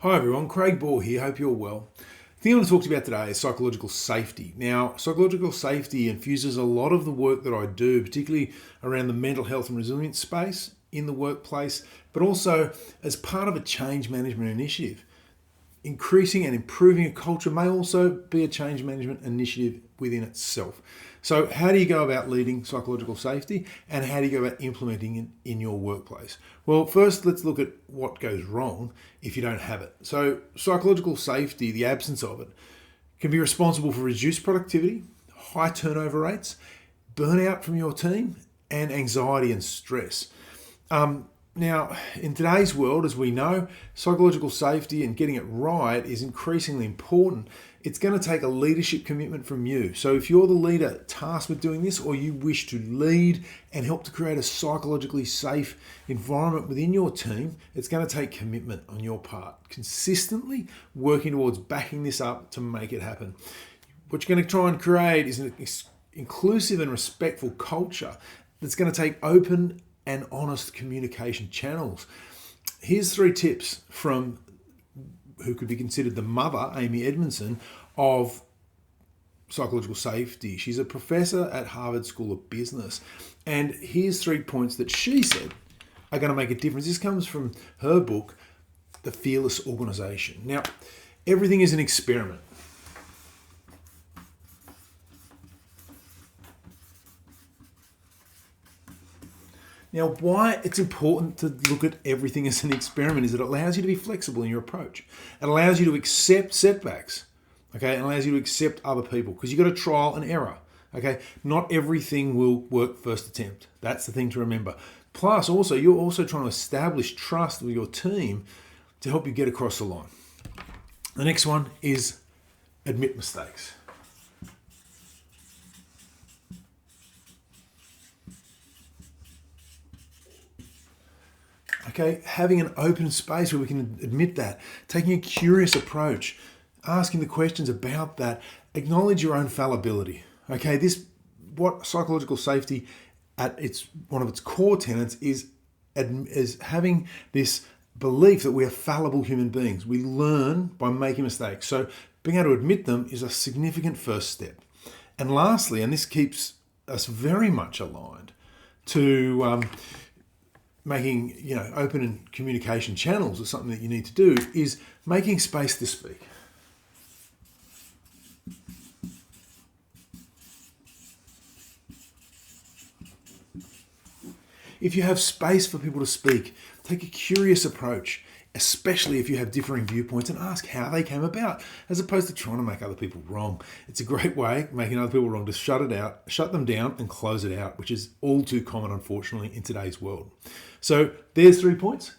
Hi everyone, Craig Ball here, hope you're well. The thing I want to talk to you about today is psychological safety. Now, psychological safety infuses a lot of the work that I do, particularly around the mental health and resilience space in the workplace, but also as part of a change management initiative. Increasing and improving a culture may also be a change management initiative within itself. So how do you go about leading psychological safety and how do you go about implementing it in your workplace? Well, first let's look at what goes wrong if you don't have it. So psychological safety, the absence of it, can be responsible for reduced productivity, high turnover rates, burnout from your team, and anxiety and stress. Now, in today's world, as we know, psychological safety and getting it right is increasingly important. It's going to take a leadership commitment from you. So if you're the leader tasked with doing this, or you wish to lead and help to create a psychologically safe environment within your team, it's going to take commitment on your part, consistently working towards backing this up to make it happen. What you're going to try and create is an inclusive and respectful culture that's going to take open and honest communication channels. Here's 3 tips from who could be considered the mother, Amy Edmondson, of psychological safety. She's a professor at Harvard School of Business. And here's 3 points that she said are going to make a difference. This comes from her book, The Fearless Organization. Now, everything is an experiment. Now, why it's important to look at everything as an experiment is that it allows you to be flexible in your approach. It allows you to accept setbacks, okay? It allows you to accept other people because you've got a trial and error, okay? Not everything will work first attempt. That's the thing to remember. Plus, also, you're also trying to establish trust with your team to help you get across the line. The next one is admit mistakes. Okay, having an open space where we can admit that, taking a curious approach, asking the questions about that, acknowledge your own fallibility. Okay, what psychological safety at one of its core tenets is having this belief that we are fallible human beings. We learn by making mistakes. So being able to admit them is a significant first step. And lastly, and this keeps us very much aligned to making open and communication channels is something that you need to do, is making space to speak. If you have space for people to speak, take a curious approach, especially if you have differing viewpoints, and ask how they came about, as opposed to trying to make other people wrong. It's a great way, making other people wrong, to shut them down and close it out, which is all too common, unfortunately, in today's world. So there's 3 points.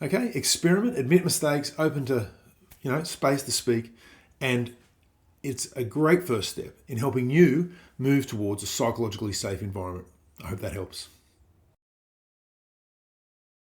Okay, experiment, admit mistakes, open to space to speak, and it's a great first step in helping you move towards a psychologically safe environment. I hope that helps.